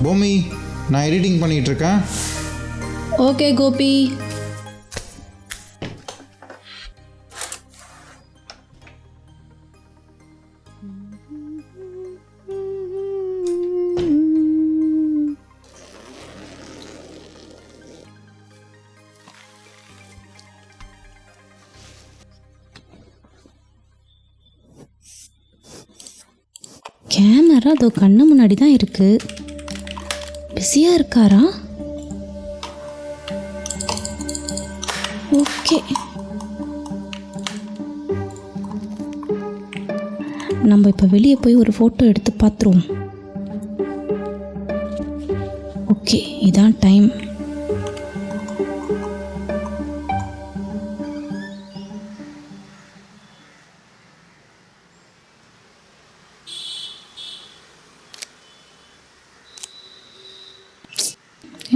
பொம்மி, நான் எடிட்டிங் பண்ணிகிட்டு இருக்கேன். ஓகே கோபி. கேமரா அதோ கண்ணு முன்னாடி தான் இருக்கு. பிஸியா இருக்காரா? ஓகே, நம்ம இப்போ வெளியே போய் ஒரு ஃபோட்டோ எடுத்து பார்த்துருவோம். ஓகே, இதான் டைம்.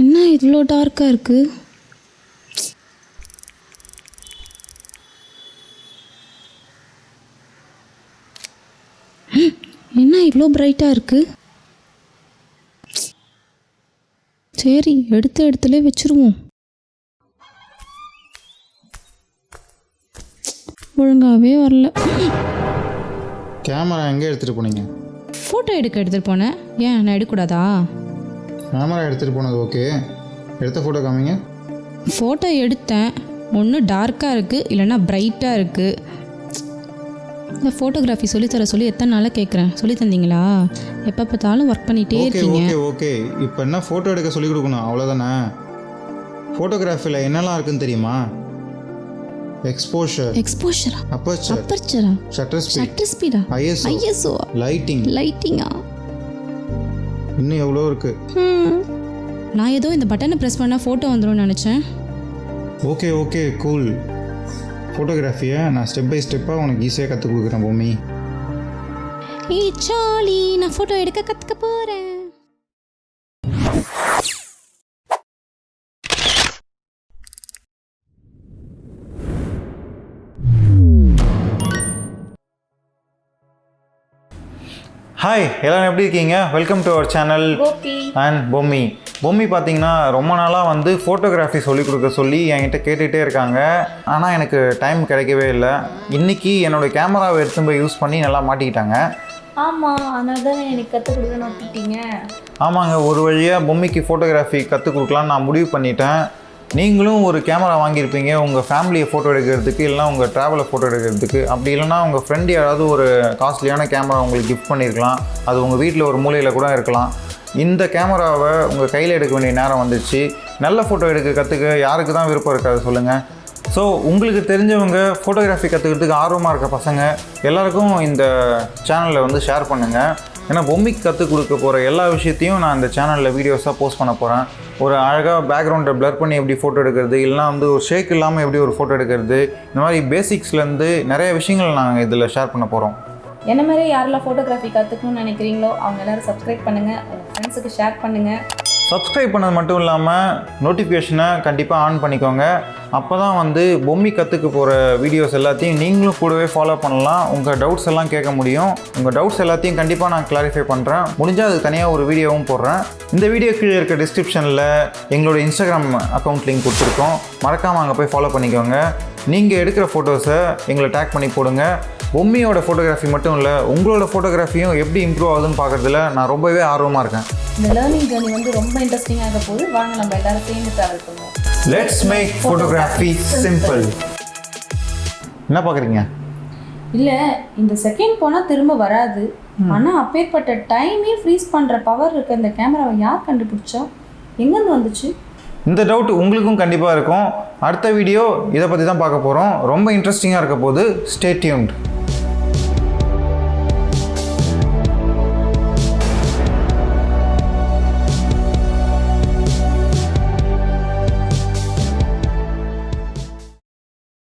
என்ன இவ்வளோ டார்க்காக இருக்குது? என்ன இவ்வளோ பிரைட்டாக இருக்குது? சரி, எடுத்த இடத்துல வச்சுருவோம். ஒழுங்காகவே வரல. கேமரா எங்கே எடுத்துகிட்டு போனீங்க? ஃபோட்டோ எடுத்துகிட்டு போனேன். ஏன் நான் எடுக்கக்கூடாதா? கேமரா எடுத்துகிட்டு போனது ஓகே, எடுத்த ஃபோட்டோ காமிங்க. ஃபோட்டோ எடுத்தேன். ஒன்று டார்க்காக இருக்குது, இல்லைன்னா பிரைட்டாக இருக்குது. இந்த ஃபோட்டோகிராஃபி சொல்லித்தர சொல்லி எத்தனை நாளாக கேட்குறேன், சொல்லி தந்தீங்களா? எப்போ பார்த்தாலும் ஒர்க் பண்ணிகிட்டே இருக்கீங்க. ஓகே ஓகே, இப்போ என்ன ஃபோட்டோ எடுக்க சொல்லி கொடுக்கணும், அவ்வளோதானே? ஃபோட்டோகிராஃபியில் என்னெல்லாம் இருக்குன்னு தெரியுமா? எக்ஸ்போஷர், அப்பர்ச்சரா, ஷட்டர் ஸ்பீடா, ஐஎஸ்ஓ, லைட்டிங்கா, இன்னும் எவ்வளோ இருக்கு. நான் ஏதோ இந்த பட்டனை ப்ரெஸ் பண்ணால் ஃபோட்டோ வந்துடும் நினச்சேன். Okay cool. ஃபோட்டோகிராஃபியை நான் ஸ்டெப் பை ஸ்டெப்பாக உனக்கு ஈஸியாக கற்றுக் கொடுக்குறேன் பொம்மி. சாலி, நான் ஃபோட்டோ எடுக்க கற்றுக்க போகிறேன். ஹாய், எல்லோரும் எப்படி இருக்கீங்க? Welcome to our channel Gopi and Bommi. Bommi பார்த்தீங்கன்னா ரொம்ப நாளாக வந்து ஃபோட்டோகிராஃபி சொல்லிக் கொடுக்க சொல்லி என்கிட்ட கேட்டுகிட்டே இருக்காங்க. ஆனால் எனக்கு டைம் கிடைக்கவே இல்லை. இன்றைக்கி என்னோடய கேமராவை எடுத்து போய் யூஸ் பண்ணி நல்லா மாட்டிக்கிட்டாங்க. ஆமாம், அதனால தான் எனக்கு கற்றுக் கொடுக்கணும்னு விட்டுட்டீங்க. ஆமாங்க, ஒரு வழியாக பொம்மிக்கு ஃபோட்டோகிராஃபி கற்றுக் கொடுக்கலான்னு நான் முடிவு பண்ணிட்டேன். நீங்களும் ஒரு கேமரா வாங்கியிருப்பீங்க உங்கள் ஃபேமிலியை ஃபோட்டோ எடுக்கிறதுக்கு, இல்லைனா உங்கள் ட்ராவலை ஃபோட்டோ எடுக்கிறதுக்கு. அப்படி இல்லைனா உங்கள் ஃப்ரெண்டு யாராவது ஒரு காஸ்ட்லியான கேமரா உங்களுக்கு கிஃப்ட் பண்ணியிருக்கலாம். அது உங்கள் வீட்டில் ஒரு மூலையில் கூட இருக்கலாம். இந்த கேமராவை உங்கள் கையில் எடுக்க வேண்டிய நேரம் வந்துச்சு. நல்ல ஃபோட்டோ எடுக்க கற்றுக்க யாருக்கு தான் விருப்பம் இருக்காது சொல்லுங்கள். ஸோ உங்களுக்கு தெரிஞ்சவங்க ஃபோட்டோகிராஃபி கற்றுக்கிறதுக்கு ஆர்வமாக இருக்க பசங்க எல்லாருக்கும் இந்த சேனலில் வந்து ஷேர் பண்ணுங்கள். ஏன்னா பொம்மிக்கு கற்றுக் கொடுக்க போகிற எல்லா விஷயத்தையும் நான் இந்த சேனலில் வீடியோஸாக போஸ்ட் பண்ண போகிறேன். ஒரு அழகாக பேக்ரவுண்டை பிளர் பண்ணி எப்படி ஃபோட்டோ எடுக்கிறது, இல்லைனா வந்து ஒரு ஷேக் இல்லாமல் எப்படி ஒரு ஃபோட்டோ எடுக்கிறது, இந்த மாதிரி பேசிக்ஸ்லேருந்து நிறைய விஷயங்கள் நாங்கள் இதில் ஷேர் பண்ண போகிறோம். என்ன மாதிரி யாரெல்லாம் ஃபோட்டோகிராஃபி கற்றுக்கணும்னு நினைக்கிறீங்களோ அவங்க எல்லோரும் சப்ஸ்கிரைப் பண்ணுங்கள், உங்கள் ஃப்ரெண்ட்ஸுக்கு ஷேர் பண்ணுங்கள். சப்ஸ்கிரைப் பண்ணது மட்டும் இல்லாமல் நோட்டிஃபிகேஷனை கண்டிப்பாக ஆன் பண்ணிக்கோங்க. அப்போ தான் வந்து பொம்மி கற்றுக்க போகிற வீடியோஸ் எல்லாத்தையும் நீங்களும் கூடவே ஃபாலோ பண்ணலாம். உங்கள் டவுட்ஸ் எல்லாம் கேட்க முடியும். உங்கள் டவுட்ஸ் எல்லாத்தையும் கண்டிப்பாக நான் கிளாரிஃபை பண்ணுறேன். முடிஞ்சால் அதுக்கு தனியாக ஒரு வீடியோவும் போடுறேன். இந்த வீடியோ கீழே இருக்க டிஸ்கிரிப்ஷனில் எங்களோட இன்ஸ்டாகிராம் அக்கௌண்ட் லிங்க் கொடுத்துருக்கோம். மறக்காமல் அங்கே போய் ஃபாலோ பண்ணிக்கோங்க. நீங்கள் எடுக்கிற ஃபோட்டோஸை எங்களை டேக் பண்ணி போடுங்க. பொம்மியோட ஃபோட்டோகிராஃபி மட்டும் இல்லை, உங்களோட ஃபோட்டோகிராஃபியும் எப்படி இம்ப்ரூவ் ஆகுதுன்னு பார்க்குறதுல நான் ரொம்பவே ஆர்வமாக இருக்கேன். இந்த லேர்னிங் ஜர்னி வந்து ரொம்ப இன்ட்ரெஸ்டிங்காக போகுது. வாங்க நம்ம எல்லாரும் சேர்ந்து ட்ராவல் பண்ணுவோம். Let's make photography simple. என்ன பார்க்குறீங்க? இல்லை, இந்த செகண்ட் போனால் திரும்ப வராது. ஆனால் அப்பேற்பட்ட டைமே ஃப்ரீஸ் பண்ணுற பவர் இருக்க இந்த கேமராவை யார் கண்டுபிடிச்சா? எங்கேருந்து வந்துச்சு? இந்த டவுட் உங்களுக்கும் கண்டிப்பாக இருக்கும். அடுத்த வீடியோ இதை பற்றி தான் பார்க்க போகிறோம். ரொம்ப இன்ட்ரெஸ்டிங்காக இருக்க போது. Stay tuned.